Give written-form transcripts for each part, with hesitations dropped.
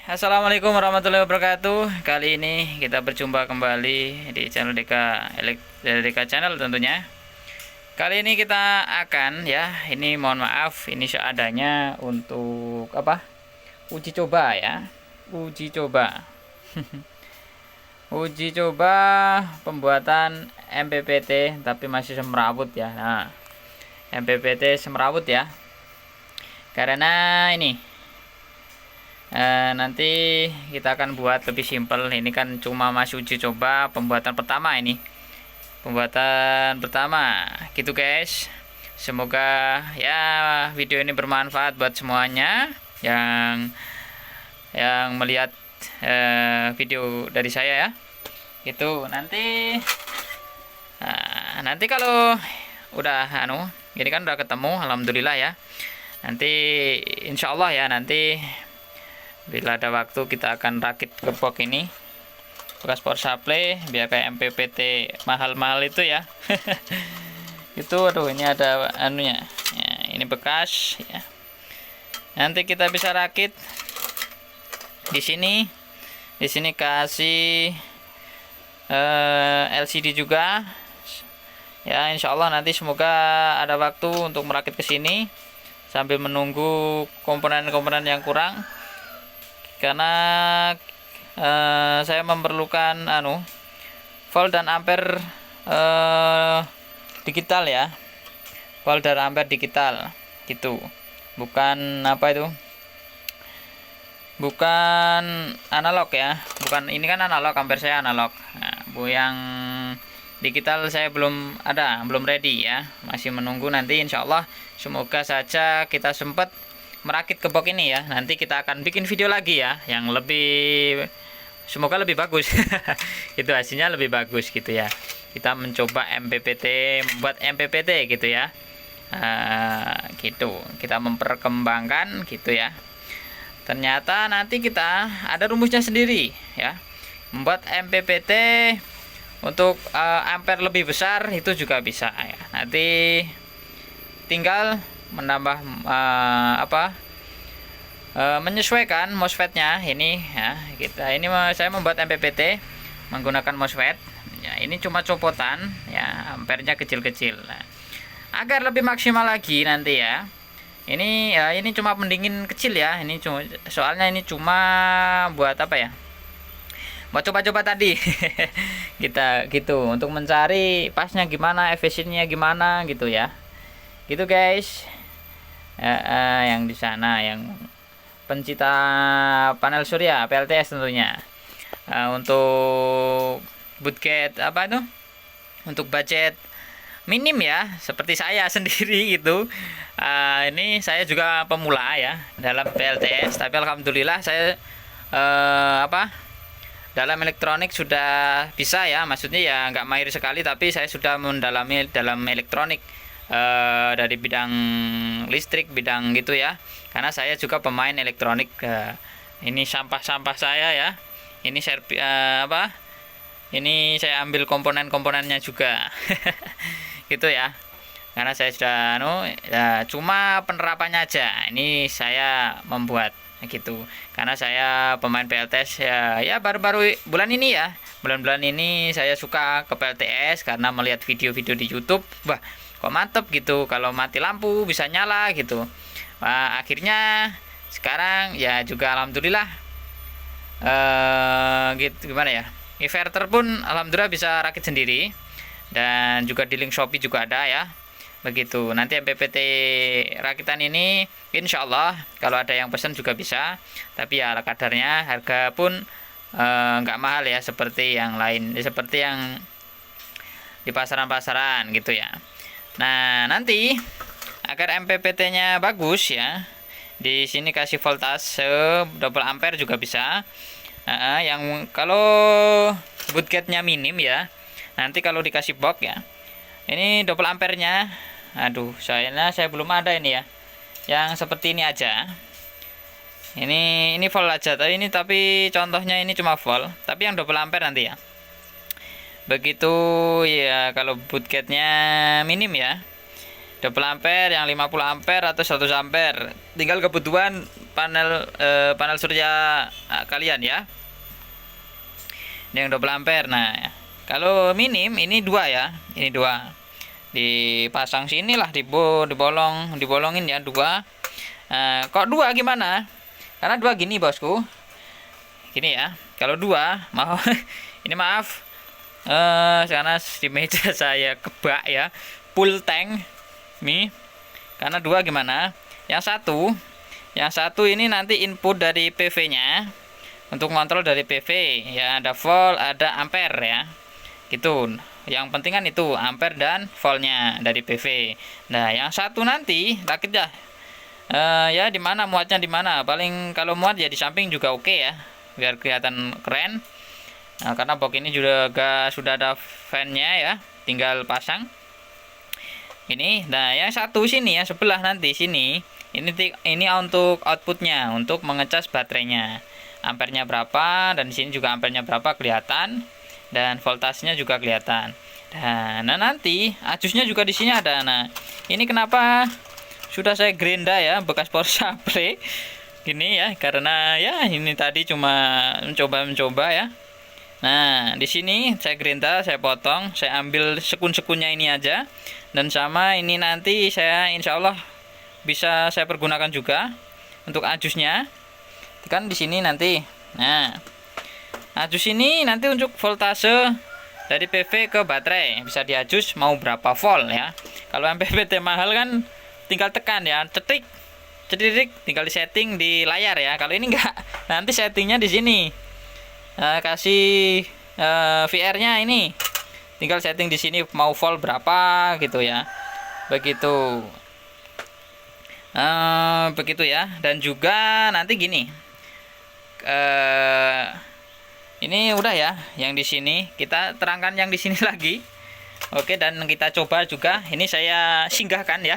Assalamualaikum warahmatullahi wabarakatuh. Kali ini kita berjumpa kembali di channel Deka Channel tentunya. Kali ini kita akan ini mohon maaf, ini seadanya untuk uji coba ya. Uji coba. Uji coba pembuatan MPPT tapi masih semrawut ya. Nah, MPPT semrawut ya. Karena ini nanti kita akan buat lebih simpel. Ini kan cuma masih uji coba pembuatan pertama ini. Pembuatan pertama gitu guys. Semoga video ini bermanfaat buat semuanya yang melihat video dari saya ya. Gitu. Nanti kalau udah ini kan udah ketemu alhamdulillah ya. Nanti insyaallah ya, nanti bila ada waktu kita akan rakit gepok ini bekas power supply biar kayak MPPT mahal-mahal itu ya. Itu ini ada anunya ya, ini bekas ya. Nanti kita bisa rakit di sini kasih LCD juga ya. Insyaallah nanti semoga ada waktu untuk merakit ke sini sambil menunggu komponen-komponen yang kurang, karena saya memerlukan volt dan ampere digital ya, volt dan ampere digital gitu, bukan bukan analog ya, bukan ini kan analog, ampere saya analog. Nah, yang digital saya belum ready ya, masih menunggu. Nanti insyaallah semoga saja kita sempat merakit gepok ini ya. Nanti kita akan bikin video lagi ya yang lebih, semoga lebih bagus. Itu hasilnya lebih bagus gitu ya. Kita mencoba membuat MPPT gitu ya. Gitu kita memperkembangkan gitu ya. Ternyata nanti kita ada rumusnya sendiri ya. Membuat MPPT untuk ampere lebih besar itu juga bisa ya. Nanti tinggal menambah menyesuaikan MOSFET-nya ini ya. Saya membuat MPPT menggunakan MOSFET ya. Ini cuma copotan ya, ampernya kecil-kecil. Nah, agar lebih maksimal lagi nanti ya, ini cuma pendingin kecil ya. Ini soalnya ini cuma buat buat coba-coba tadi. Kita gitu untuk mencari pasnya gimana, efisiennya gimana gitu ya. Gitu guys. Yang di sana yang pencinta panel surya PLTS tentunya, untuk budget untuk budget minim ya, seperti saya sendiri gitu. Ini saya juga pemula ya dalam PLTS, tapi alhamdulillah saya dalam elektronik sudah bisa ya, maksudnya ya nggak mahir sekali, tapi saya sudah mendalami dalam elektronik dari bidang listrik, bidang gitu ya, karena saya juga pemain elektronik. Ini sampah saya ya, ini ini saya ambil komponen-komponennya juga. Gitu ya, karena saya sudah cuma penerapannya aja ini saya membuat gitu, karena saya pemain PLTS ya baru-baru bulan-bulan ini saya suka ke PLTS karena melihat video-video di YouTube. Wah, kok mantep gitu, kalau mati lampu bisa nyala gitu. Akhirnya sekarang ya juga alhamdulillah gitu, gimana ya, inverter pun alhamdulillah bisa rakit sendiri, dan juga di link Shopee juga ada ya. Begitu, nanti MPPT rakitan ini insyaallah kalau ada yang pesan juga bisa, tapi ya ala kadarnya, harga pun nggak mahal ya seperti yang lain, seperti yang di pasaran-pasaran gitu ya. Nah, nanti agar MPPT-nya bagus ya, di sini kasih voltase double ampere juga bisa. Yang kalau bootgate-nya minim ya, nanti kalau dikasih box ya, ini double ampere-nya, saya belum ada ini ya, yang seperti ini aja. Ini volt aja, tapi contohnya ini cuma volt, tapi yang double ampere nanti ya. Begitu ya, kalau bootgate-nya minim ya, double ampere, yang 50 ampere atau 100 ampere. Tinggal kebutuhan panel surya kalian ya. Ini yang double ampere. Nah, kalau minim ini 2 ya. Ini 2. Dipasang sinilah, dibolongin ya 2. Kok 2 gimana? Karena 2 gini bosku. Gini ya. Kalau 2 mau ini maaf. Karena di meja saya kebak ya, full tank nih. Karena 2 gimana? Yang satu ini nanti input dari PV-nya untuk kontrol dari PV ya, ada volt, ada ampere ya. Gitu. Yang penting kan itu ampere dan voltnya dari PV. Nah, yang satu nanti rakit ya. Ya di mana muatnya di mana? Paling kalau muat ya di samping juga oke ya, biar kelihatan keren. Nah, karena box ini juga sudah ada fan-nya ya, tinggal pasang. Ini, nah yang satu sini ya sebelah nanti sini, ini untuk outputnya, untuk mengecas baterainya. Ampernya berapa dan di sini juga ampernya berapa kelihatan dan voltasenya juga kelihatan. Nah nanti ajusnya juga di sini ada. Nah ini kenapa sudah saya gerinda ya, bekas power supply gini ya, karena ya ini tadi cuma mencoba ya. Nah, di sini saya gerinda, saya potong, saya ambil sekun-sekunnya ini aja. Dan sama ini nanti saya insya Allah bisa saya pergunakan juga untuk ajusnya. Kan di sini nanti. Nah, ajus ini nanti untuk voltase dari PV ke baterai bisa diajus mau berapa volt ya. Kalau MPPT mahal kan tinggal tekan ya, cetik, tinggal di setting di layar ya. Kalau ini enggak, nanti settingnya di sini. Kasih VR-nya ini tinggal setting di sini mau volt berapa gitu ya, begitu ya. Dan juga nanti gini, ini udah ya yang di sini, kita terangkan yang di sini lagi. Oke, dan kita coba juga ini saya singgahkan ya.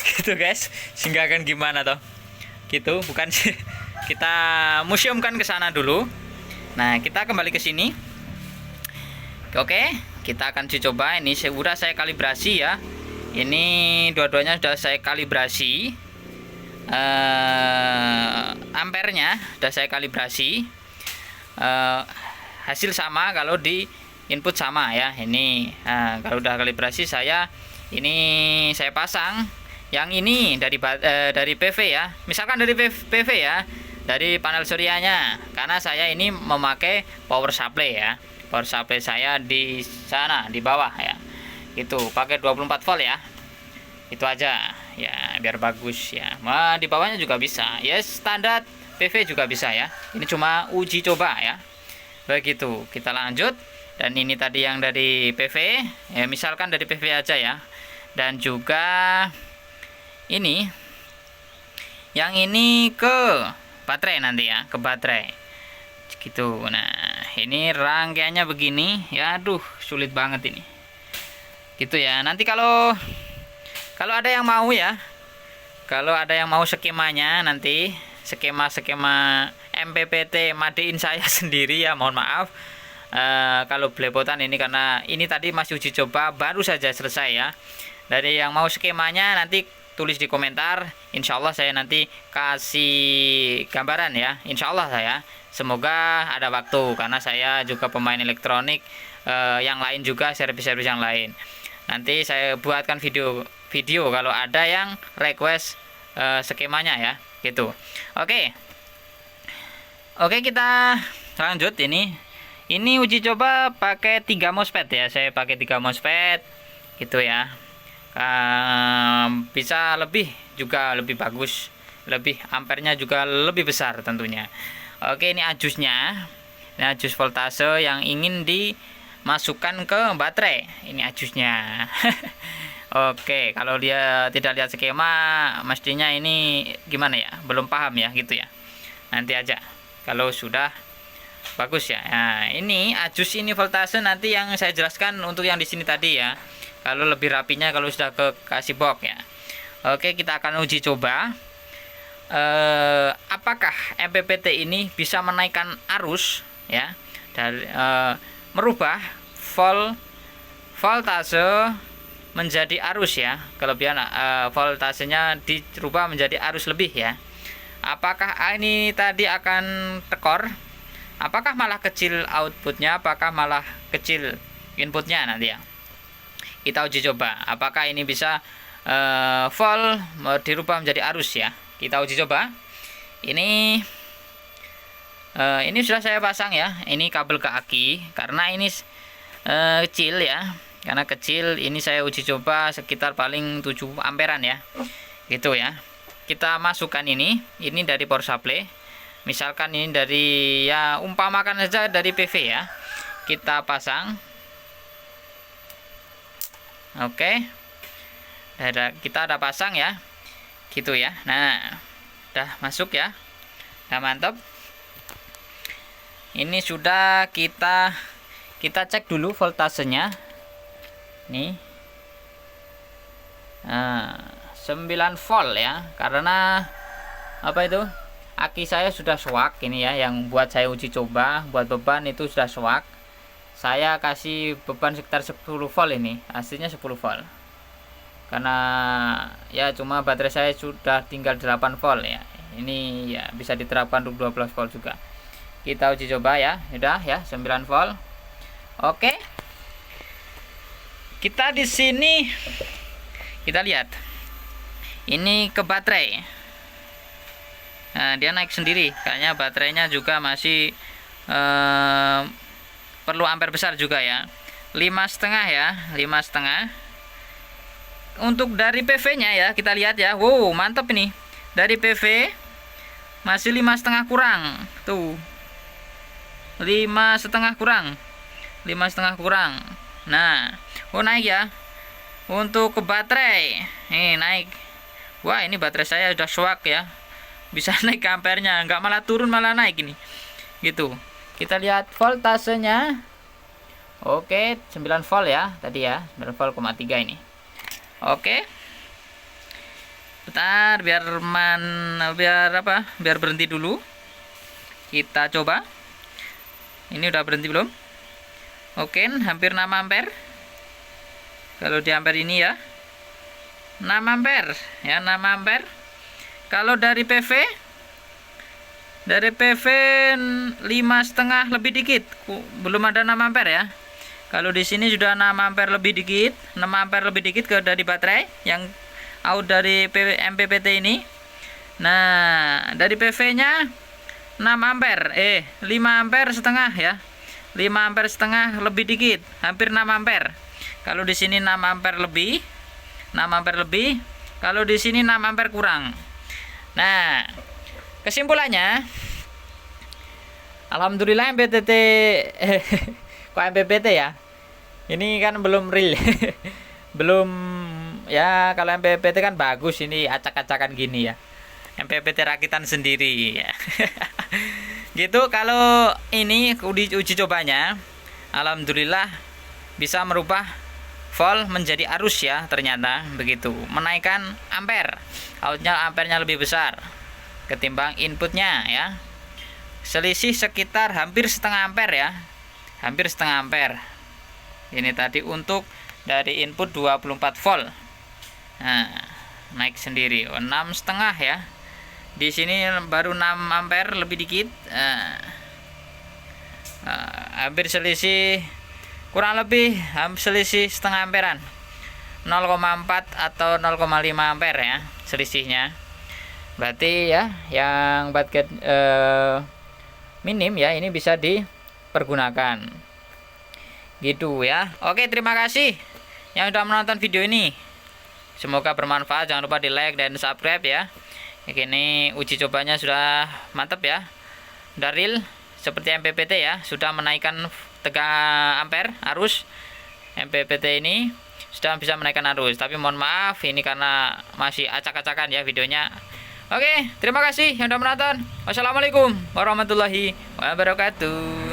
Gitu guys, singgahkan gimana toh gitu, bukan kita museumkan ke sana dulu. Nah, kita kembali ke sini. Oke, kita akan coba. Ini sudah saya kalibrasi ya. Ini dua-duanya sudah saya kalibrasi. Ampernya sudah saya kalibrasi. Hasil sama kalau di input sama ya. Ini kalau udah kalibrasi saya pasang. Yang ini dari PV ya. Misalkan dari PV ya. Dari panel suryanya, karena saya ini memakai power supply ya, power supply saya di sana di bawah ya, itu pakai 24 volt ya, itu aja ya biar bagus ya. Nah, di bawahnya juga bisa ya, standar PV juga bisa ya, ini cuma uji coba ya. Begitu, kita lanjut. Dan ini tadi yang dari PV ya, misalkan dari PV aja ya. Dan juga ini yang ini ke baterai nanti ya, ke baterai gitu. Nah ini rangkaiannya begini ya, aduh sulit banget ini gitu ya. Nanti kalau ada yang mau ya, kalau ada yang mau skemanya, nanti skema MPPT madein saya sendiri ya, mohon maaf kalau belepotan ini, karena ini tadi masih uji coba baru saja selesai ya. Dari yang mau skemanya nanti tulis di komentar, insya Allah saya nanti kasih gambaran ya, insya Allah saya. Semoga ada waktu, karena saya juga pemain elektronik yang lain juga, servis-servis yang lain. Nanti saya buatkan video kalau ada yang request skemanya ya, gitu. Oke, kita lanjut. Ini uji coba pakai 3 MOSFET ya, saya pakai 3 MOSFET gitu ya. Bisa lebih bagus, lebih ampernya juga lebih besar tentunya. Oke, ini ajusnya, ini ajus voltase yang ingin dimasukkan ke baterai, ini ajusnya. Oke, kalau dia tidak lihat skema mestinya ini gimana ya, belum paham ya gitu ya, nanti aja kalau sudah bagus ya. Nah, ini ajus ini voltase nanti yang saya jelaskan untuk yang di sini tadi ya. Kalau lebih rapinya kalau sudah kasih box ya. Oke, kita akan uji coba apakah MPPT ini bisa menaikkan arus ya, dari merubah voltase menjadi arus ya, kelebihan voltasenya dirubah menjadi arus lebih ya. Apakah ini tadi akan tekor, apakah malah kecil outputnya, apakah malah kecil inputnya nanti ya. Kita uji coba apakah ini bisa volt dirubah menjadi arus ya. Kita uji coba. Ini sudah saya pasang ya, ini kabel ke aki karena ini kecil ya. Karena kecil, ini saya uji coba sekitar paling 7 amperan ya, gitu ya. Kita masukkan ini dari power supply. Misalkan ini dari, ya umpamakan saja dari PV ya. Kita pasang. Oke. Kita ada pasang ya, gitu ya. Nah, udah masuk ya. Nah, mantap. Ini sudah kita cek dulu voltasenya. Nih, 9 volt ya, karena apa itu, aki saya sudah swak ini ya, yang buat saya uji coba buat beban itu sudah swak. Saya kasih beban sekitar 10 volt, ini aslinya 10 volt karena ya cuma baterai saya sudah tinggal 8 volt ya. Ini ya bisa diterapkan untuk 12 volt juga. Kita uji coba ya, udah ya 9 volt. Oke. Kita di sini kita lihat ini ke baterai. Nah, dia naik sendiri, kayaknya baterainya juga masih perlu ampere besar juga ya. 5,5 ya, 5,5. Untuk dari PV-nya ya, kita lihat ya. Wow, mantap ini. Dari PV masih 5,5 kurang. Tuh. 5,5 kurang. 5,5 kurang. Nah, naik ya. Untuk ke baterai, ini naik. Wah, ini baterai saya udah swak ya. Bisa naik ampernya, nggak malah turun malah naik ini. Gitu. Kita lihat voltasenya. Oke, 9 volt ya tadi ya. 9 volt,3 ini. Oke. Bentar biar berhenti dulu. Kita coba. Ini udah berhenti belum? Oke, hampir 6 ampere. Kalau di ampere ini ya 6 ampere ya, 6 ampere. Kalau dari PV 5,5 lebih dikit, belum ada 6 ampere ya. Kalau di sini sudah 6 ampere lebih dikit, 6 ampere lebih dikit ke dari baterai yang out dari MPPT ini. Nah, dari PV-nya 6 ampere, 5 ampere setengah ya. 5 ampere setengah lebih dikit, hampir 6 ampere. Kalau di sini 6 ampere lebih, 6 ampere lebih. Kalau di sini 6 ampere kurang. Nah, kesimpulannya, alhamdulillah MPPT kok MPPT ya. Ini kan belum real. Belum ya, kalau MPPT kan bagus, ini acak-acakan gini ya. MPPT rakitan sendiri ya. Gitu. Kalau ini uji cobanya, alhamdulillah bisa merubah volt menjadi arus ya, ternyata begitu. Menaikkan ampere, outnya ampernya lebih besar ketimbang inputnya ya. Selisih sekitar hampir setengah ampere ya, hampir setengah ampere. Ini tadi untuk dari input 24 volt. Nah, naik sendiri 6,5 ya. Di sini baru 6 ampere lebih dikit. Hampir selisih, kurang lebih selisih setengah amperan, 0,4 atau 0,5 ampere ya selisihnya. Berarti ya yang baterai minim ya, ini bisa dipergunakan gitu ya. Oke, terima kasih yang sudah menonton video ini, semoga bermanfaat. Jangan lupa di like dan subscribe ya. Ini uji cobanya sudah mantap ya, udah real seperti MPPT ya, sudah menaikkan tegangan ampere arus. MPPT ini sudah bisa menaikkan arus, tapi mohon maaf ini karena masih acak-acakan ya videonya. Oke, terima kasih yang sudah menonton. Wassalamualaikum warahmatullahi wabarakatuh.